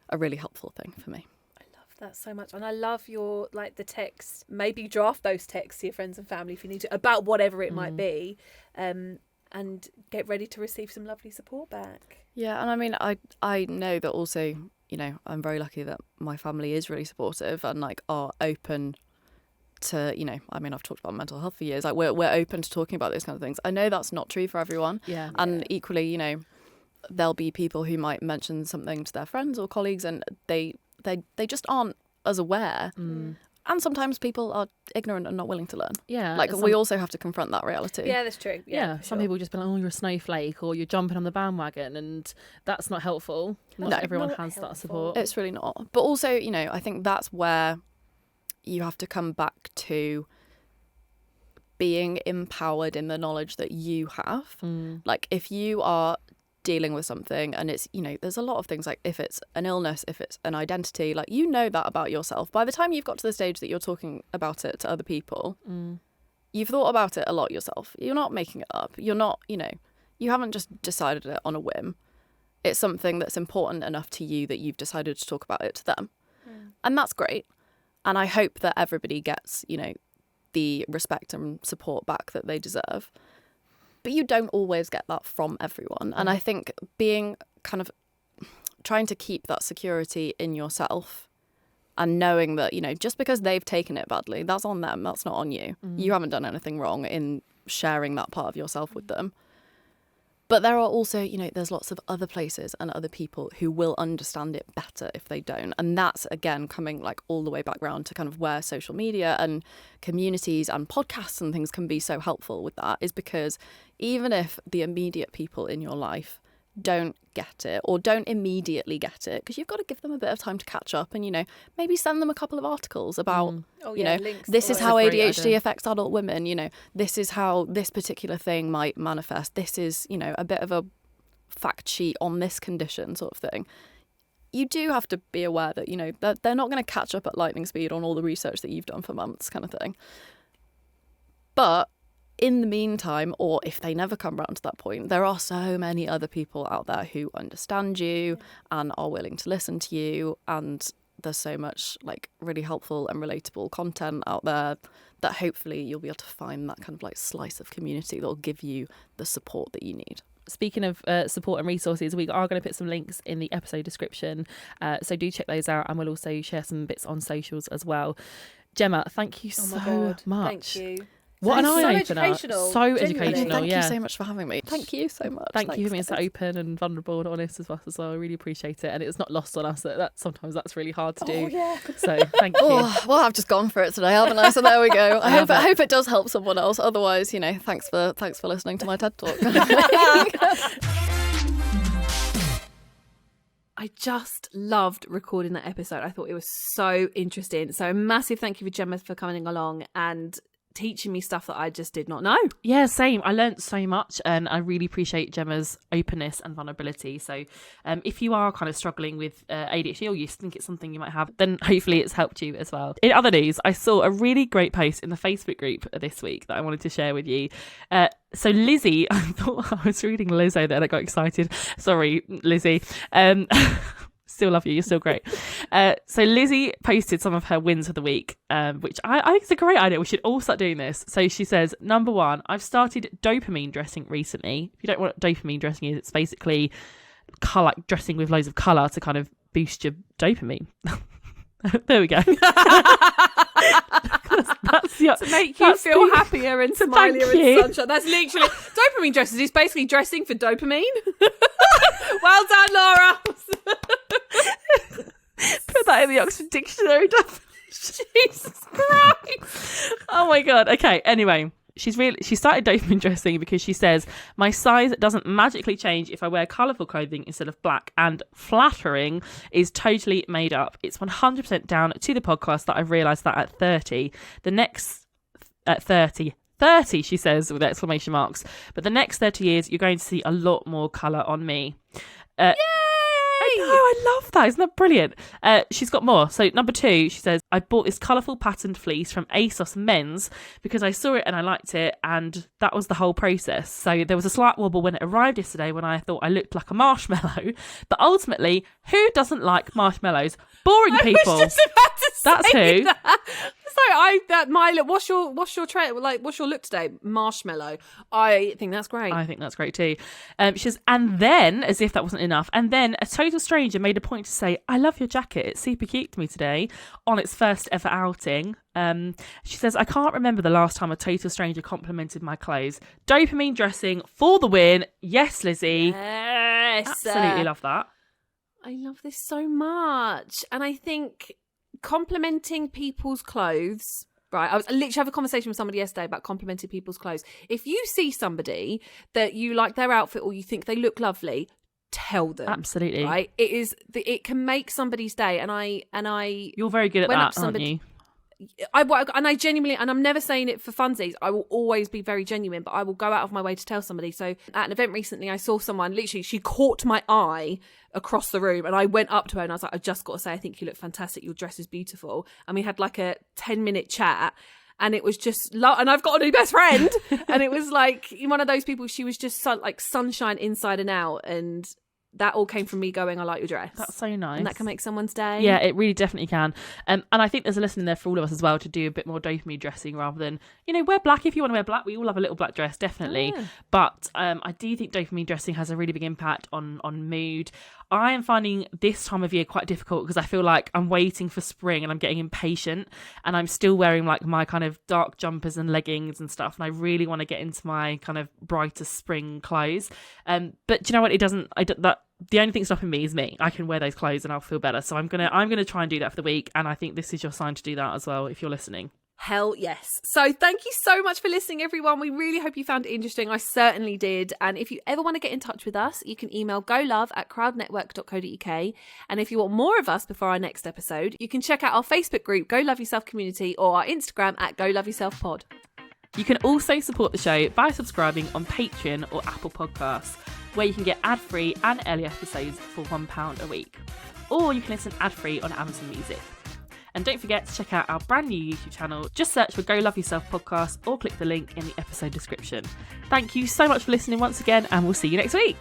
a really helpful thing for me. I love that so much. And I love your, like, the text, maybe draft those texts to your friends and family if you need to, about whatever it might be, and get ready to receive some lovely support back. Yeah, and I mean, I know that also, you know, I'm very lucky that my family is really supportive and like are open to, you know, I mean, I've talked about mental health for years. Like we're open to talking about those kind of things. I know that's not true for everyone. Yeah. And equally, you know, there'll be people who might mention something to their friends or colleagues and they just aren't as aware. And sometimes people are ignorant and not willing to learn. Yeah. Like we also have to confront that reality. Yeah, that's true. Yeah. Some people just be like, oh, you're a snowflake, or you're jumping on the bandwagon, and that's not helpful. Not everyone has that support. It's really not. But also, you know, I think that's where you have to come back to being empowered in the knowledge that you have. Like if you are dealing with something and it's, you know, there's a lot of things, like if it's an illness, if it's an identity, like you know that about yourself. By the time you've got to the stage that you're talking about it to other people, you've thought about it a lot yourself. You're not making it up. You're not, you know, you haven't just decided it on a whim. It's something that's important enough to you that you've decided to talk about it to them. And that's great. And I hope that everybody gets, you know, the respect and support back that they deserve. But you don't always get that from everyone. And I think being kind of trying to keep that security in yourself and knowing that, you know, just because they've taken it badly, that's on them. That's not on you. You haven't done anything wrong in sharing that part of yourself with them. But there are also, you know, there's lots of other places and other people who will understand it better if they don't. And that's, again, coming like all the way back round to kind of where social media and communities and podcasts and things can be so helpful with that, is because even if the immediate people in your life don't get it or don't immediately get it, because you've got to give them a bit of time to catch up and, you know, maybe send them a couple of articles about, you know, this is how ADHD affects adult women, you know, this is how this particular thing might manifest, this is, you know, a bit of a fact sheet on this condition sort of thing. You do have to be aware that, you know, that they're not going to catch up at lightning speed on all the research that you've done for months kind of thing. But in the meantime, or if they never come round to that point, there are so many other people out there who understand you and are willing to listen to you. And there's so much like really helpful and relatable content out there that hopefully you'll be able to find that kind of like slice of community that will give you the support that you need. Speaking of support and resources, we are going to put some links in the episode description. So do check those out, and we'll also share some bits on socials as well. Gemma, thank you so much. Thank you. What an eye opener. So educational. Thank you so much for having me. Thank you so much. Thank you for being so open and vulnerable and honest as well. I really appreciate it. And it's not lost on us that sometimes that's really hard to do. Oh, yeah. So thank you. Well, I've just gone for it today, haven't I? So there we go. I hope it does help someone else. Otherwise, you know, thanks for listening to my TED Talk. I just loved recording that episode. I thought it was so interesting. So a massive thank you for Gemma for coming along and teaching me stuff that I just did not know. Yeah, same. I learned so much, and I really appreciate Gemma's openness and vulnerability. So if you are kind of struggling with ADHD, or you think it's something you might have, then hopefully it's helped you as well. In other news, I saw a really great post in the Facebook group this week that I wanted to share with you. So Lizzie, I thought I was reading Lizzo there and I got excited. Sorry, Lizzie. Still love you. You're still great. So Lizzie posted some of her wins of the week, which I think is a great idea. We should all start doing this. So she says, number 1, I've started dopamine dressing recently. If you don't know what dopamine dressing is, it's basically dressing with loads of colour to kind of boost your dopamine. There we go. That's to make you feel happier and smilier and sunshine. That's literally dopamine dresses. It's basically dressing for dopamine. Well done, Laura. Put that in the Oxford Dictionary. Jesus Christ. Oh my God. Okay. Anyway, she started dopamine dressing because she says, my size doesn't magically change if I wear colourful clothing instead of black, and flattering is totally made up. It's 100% down to the podcast that I've realised that at 30, at 30, she says with exclamation marks, but the next 30 years, you're going to see a lot more colour on me. Yay! I know, I love that. Isn't that brilliant? She's got more. So number 2, she says, I bought this colourful patterned fleece from ASOS Men's because I saw it and I liked it, and that was the whole process. So there was a slight wobble when it arrived yesterday when I thought I looked like a marshmallow, but ultimately, who doesn't like marshmallows? Boring people. I was just about to say That's who. that. What's your trait? Like, what's your look today? Marshmallow. I think that's great. I think that's great too. She says, and then, as if that wasn't enough, and then a total stranger made a point to say, I love your jacket. It's super cute to me today on its first ever outing. She says, I can't remember the last time a total stranger complimented my clothes. Dopamine dressing for the win. Yes, Lizzie. Yes. Absolutely love that. I love this so much. And I think complimenting people's clothes, right? I was literally having a conversation with somebody yesterday about complimenting people's clothes. If you see somebody that you like their outfit or you think they look lovely, tell them. Absolutely. Right? It can make somebody's day. And I You're very good at that, aren't you? I genuinely, and I'm never saying it for funsies, I will always be very genuine, but I will go out of my way to tell somebody. So at an event recently, I saw someone, literally, she caught my eye across the room, and I went up to her and I was like, I've just got to say, I think you look fantastic. Your dress is beautiful. And we had like a 10-minute chat. And it was just, and I've got a new best friend. And it was like one of those people, she was just like sunshine inside and out. And that all came from me going, I like your dress. That's so nice. And that can make someone's day. Yeah, it really definitely can. And I think there's a lesson in there for all of us as well to do a bit more dopamine dressing rather than, wear black if you want to wear black. We all have a little black dress, definitely. Yeah. But I do think dopamine dressing has a really big impact on mood. I am finding this time of year quite difficult because I feel like I'm waiting for spring and I'm getting impatient, and I'm still wearing like my kind of dark jumpers and leggings and stuff, and I really want to get into my kind of brighter spring clothes. But do you know what? The only thing stopping me is me. I can wear those clothes and I'll feel better. So I'm gonna try and do that for the week, and I think this is your sign to do that as well if you're listening. Hell yes. So thank you so much for listening, everyone. We really hope you found it interesting. I certainly did. And if you ever want to get in touch with us, you can email golove@crowdnetwork.co.uk. And if you want more of us before our next episode, you can check out our Facebook group, Go Love Yourself Community, or our Instagram @GoLoveYourselfPod. You can also support the show by subscribing on Patreon or Apple Podcasts, where you can get ad-free and early episodes for £1 a week. Or you can listen ad-free on Amazon Music. And don't forget to check out our brand new YouTube channel. Just search for Go Love Yourself Podcast or click the link in the episode description. Thank you so much for listening once again, and we'll see you next week.